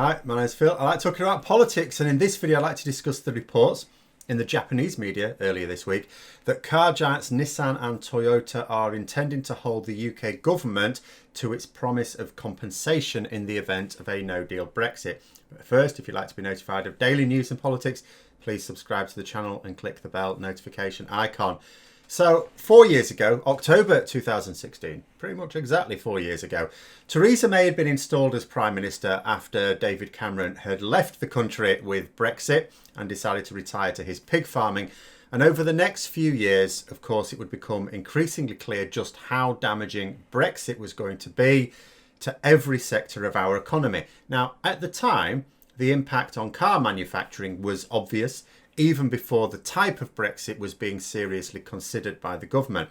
Hi, my name's Phil. I like talking about politics, and in this video I'd like to discuss the reports in the Japanese media earlier this week that car giants Nissan and Toyota are intending to hold the UK government to its promise of compensation in the event of a no-deal Brexit. But first, if you'd like to be notified of daily news and politics, please subscribe to the channel and click the bell notification icon. So 4 years ago, October 2016, pretty much exactly 4 years ago, Theresa May had been installed as Prime Minister after David Cameron had left the country with Brexit and decided to retire to his pig farming. And over the next few years, of course, it would become increasingly clear just how damaging Brexit was going to be to every sector of our economy. Now, at the time, the impact on car manufacturing was obvious, even before the type of Brexit was being seriously considered by the government.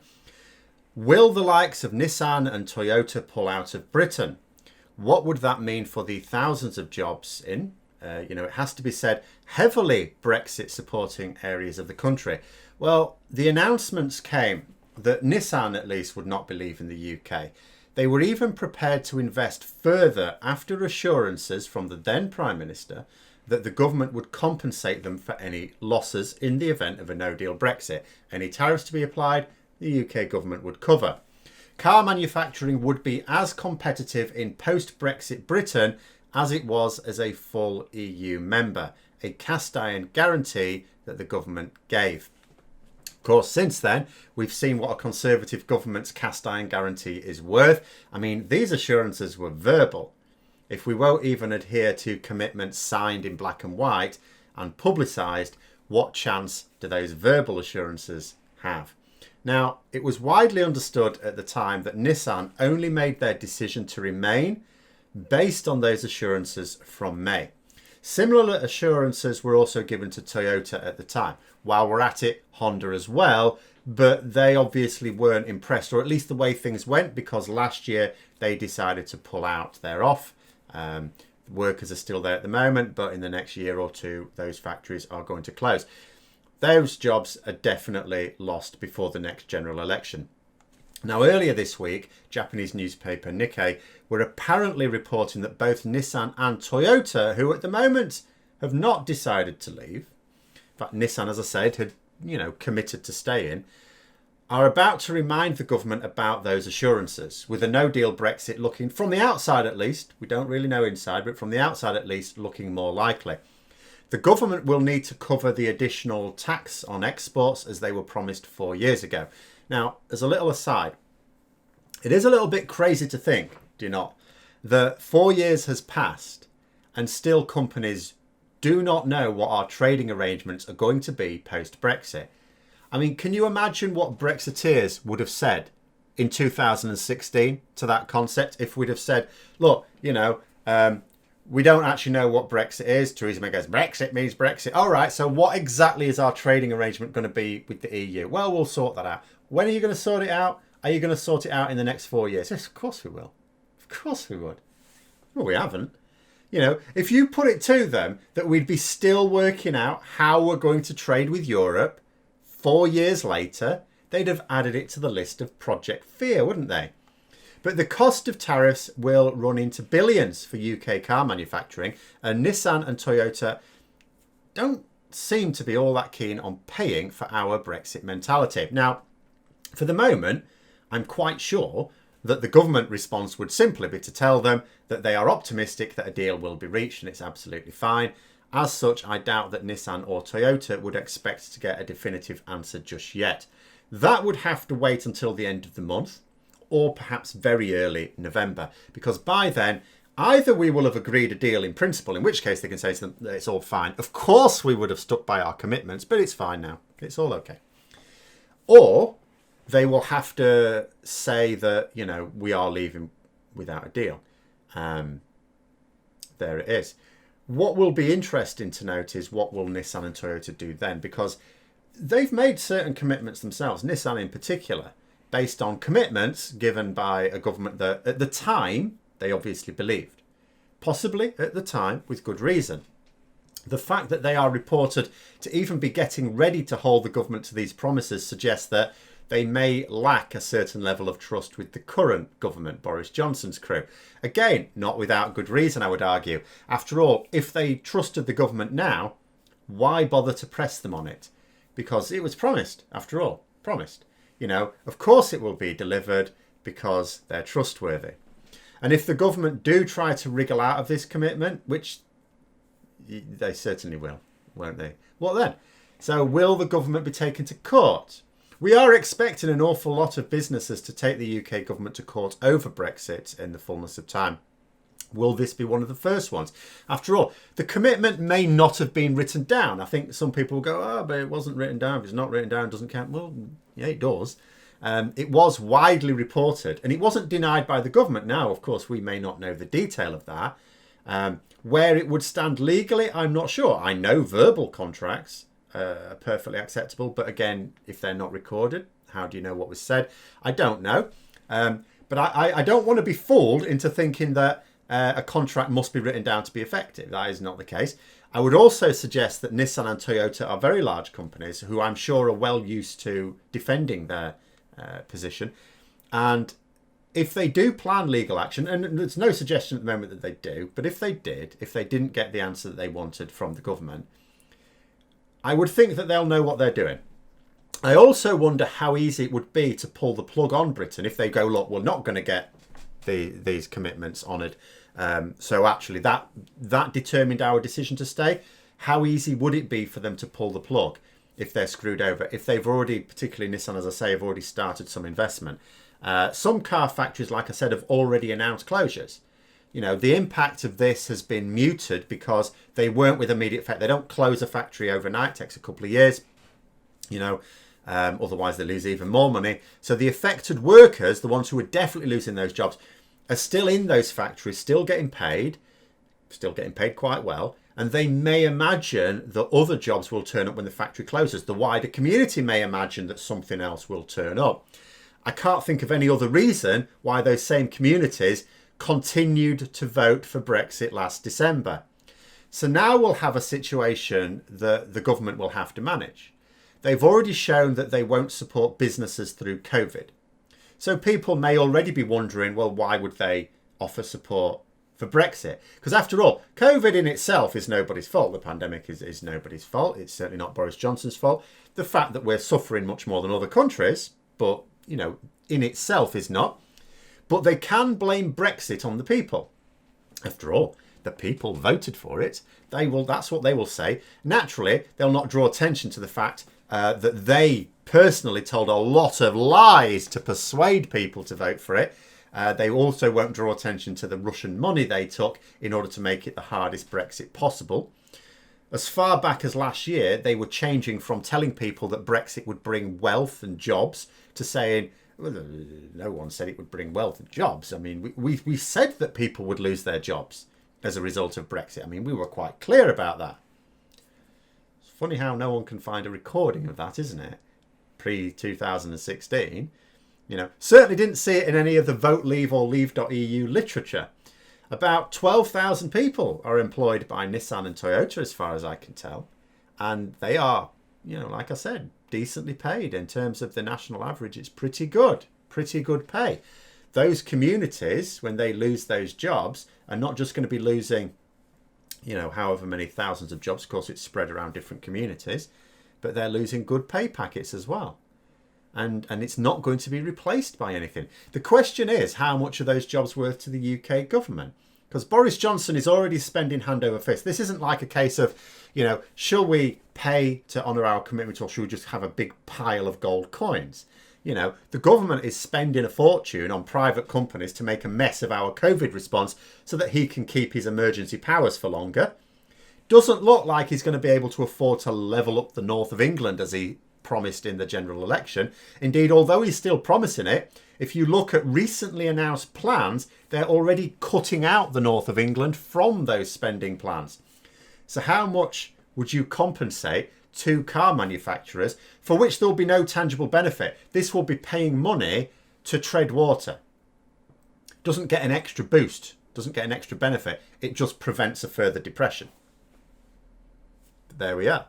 Will the likes of Nissan and Toyota pull out of Britain? What would that mean for the thousands of jobs in, it has to be said, heavily Brexit supporting areas of the country? Well, the announcements came that Nissan at least would not be leaving the UK. They were even prepared to invest further after assurances from the then Prime Minister that the government would compensate them for any losses in the event of a no-deal Brexit. Any tariffs to be applied, the UK government would cover. Car manufacturing would be as competitive in post-Brexit Britain as it was as a full EU member, a cast-iron guarantee that the government gave. Of course, since then, we've seen what a Conservative government's cast-iron guarantee is worth. I mean, these assurances were verbal. If we won't even adhere to commitments signed in black and white and publicised, what chance do those verbal assurances have? Now, it was widely understood at the time that Nissan only made their decision to remain based on those assurances from May. Similar assurances were also given to Toyota at the time. While we're at it, Honda as well, but they obviously weren't impressed, or at least the way things went, because last year they decided to pull out. They're off. Workers are still there at the moment, but in the next year or two, those factories are going to close. Those jobs are definitely lost before the next general election. Now, earlier this week, Japanese newspaper Nikkei were apparently reporting that both Nissan and Toyota, who at the moment have not decided to leave, in fact, Nissan, as I said, had committed to stay in, are about to remind the government about those assurances, with a no-deal Brexit looking, from the outside at least, we don't really know inside, but from the outside at least, looking more likely. The government will need to cover the additional tax on exports as they were promised 4 years ago. Now, as a little aside, it is a little bit crazy to think, do you not, that 4 years has passed and still companies do not know what our trading arrangements are going to be post-Brexit. I mean, can you imagine what Brexiteers would have said in 2016 to that concept if we'd have said, look, we don't actually know what Brexit is. Theresa May goes, Brexit means Brexit. All right, so what exactly is our trading arrangement going to be with the EU? Well, we'll sort that out. When are you going to sort it out? Are you going to sort it out in the next 4 years? Yes, of course we will. Of course we would. Well, we haven't. If you put it to them that we'd be still working out how we're going to trade with Europe 4 years later, they'd have added it to the list of Project Fear, wouldn't they? But the cost of tariffs will run into billions for UK car manufacturing, and Nissan and Toyota don't seem to be all that keen on paying for our Brexit mentality. Now, for the moment, I'm quite sure that the government response would simply be to tell them that they are optimistic that a deal will be reached and it's absolutely fine. As such, I doubt that Nissan or Toyota would expect to get a definitive answer just yet. That would have to wait until the end of the month, or perhaps very early November, because by then, either we will have agreed a deal in principle, in which case they can say to them that it's all fine. Of course we would have stuck by our commitments, but it's fine now. It's all okay. Or they will have to say that, we are leaving without a deal. There it is. What will be interesting to note is what will Nissan and Toyota do then, because they've made certain commitments themselves, Nissan in particular, based on commitments given by a government that at the time they obviously believed, possibly at the time with good reason. The fact that they are reported to even be getting ready to hold the government to these promises suggests that they may lack a certain level of trust with the current government, Boris Johnson's crew. Again, not without good reason, I would argue. After all, if they trusted the government now, why bother to press them on it? Because it was promised, after all, promised. Of course it will be delivered because they're trustworthy. And if the government do try to wriggle out of this commitment, which they certainly will, won't they? What then? So will the government be taken to court? We are expecting an awful lot of businesses to take the UK government to court over Brexit in the fullness of time. Will this be one of the first ones? After all, the commitment may not have been written down. I think some people will go, oh, but it wasn't written down. If it's not written down, it doesn't count. Well, yeah, it does. It was widely reported, and it wasn't denied by the government. Now, of course, we may not know the detail of that. Where it would stand legally, I'm not sure. I know verbal contracts are perfectly acceptable, but again, if they're not recorded, how do you know what was said? I don't know. But I don't want to be fooled into thinking that a contract must be written down to be effective. That is not the case. I would also suggest that Nissan and Toyota are very large companies who I'm sure are well used to defending their position. And if they do plan legal action, and there's no suggestion at the moment that they do, but if they didn't get the answer that they wanted from the government, I would think that they'll know what they're doing. I also wonder how easy it would be to pull the plug on Britain if they go, look, we're not going to get these commitments honoured. So actually that determined our decision to stay. How easy would it be for them to pull the plug if they're screwed over? If they've already, particularly Nissan, as I say, have already started some investment. Some car factories, like I said, have already announced closures. The impact of this has been muted because they weren't with immediate effect. They don't close a factory overnight. It takes a couple of years. Otherwise they lose even more money. So the affected workers, the ones who are definitely losing those jobs, are still in those factories, still getting paid quite well. And they may imagine that other jobs will turn up when the factory closes. The wider community may imagine that something else will turn up. I can't think of any other reason why those same communities continued to vote for Brexit last December. So now we'll have a situation that the government will have to manage. They've already shown that they won't support businesses through COVID. So people may already be wondering, well, why would they offer support for Brexit? Because after all, COVID in itself is nobody's fault. The pandemic is nobody's fault. It's certainly not Boris Johnson's fault. The fact that we're suffering much more than other countries, but, in itself is not. But they can blame Brexit on the people. After all, the people voted for it. That's what they will say. Naturally, they'll not draw attention to the fact that they personally told a lot of lies to persuade people to vote for it. They also won't draw attention to the Russian money they took in order to make it the hardest Brexit possible. As far back as last year, they were changing from telling people that Brexit would bring wealth and jobs to saying, well, no one said it would bring wealth and jobs. I mean, we said that people would lose their jobs as a result of Brexit. I mean, we were quite clear about that. It's funny how no one can find a recording of that, isn't it? Pre-2016. Certainly didn't see it in any of the Vote Leave or Leave.eu literature. About 12,000 people are employed by Nissan and Toyota, as far as I can tell. And they are, like I said, decently paid in terms of the national average. It's pretty good pay. Those communities, when they lose those jobs, are not just going to be losing, however many thousands of jobs. Of course, it's spread around different communities, but they're losing good pay packets as well. And it's not going to be replaced by anything. The question is, how much are those jobs worth to the UK government? Because Boris Johnson is already spending hand over fist. This isn't like a case of, shall we pay to honour our commitment or should we just have a big pile of gold coins? The government is spending a fortune on private companies to make a mess of our COVID response so that he can keep his emergency powers for longer. Doesn't look like he's going to be able to afford to level up the north of England as he promised in the general election. Indeed, although he's still promising it, if you look at recently announced plans, they're already cutting out the north of England from those spending plans. So how much would you compensate to car manufacturers for which there will be no tangible benefit? This will be paying money to tread water. Doesn't get an extra boost, doesn't get an extra benefit. It just prevents a further depression. But there we are.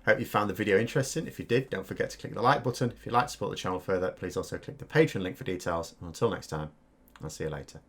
Hope you found the video interesting. If you did, don't forget to click the like button. If you'd like to support the channel further, please also click the Patreon link for details. And until next time, I'll see you later.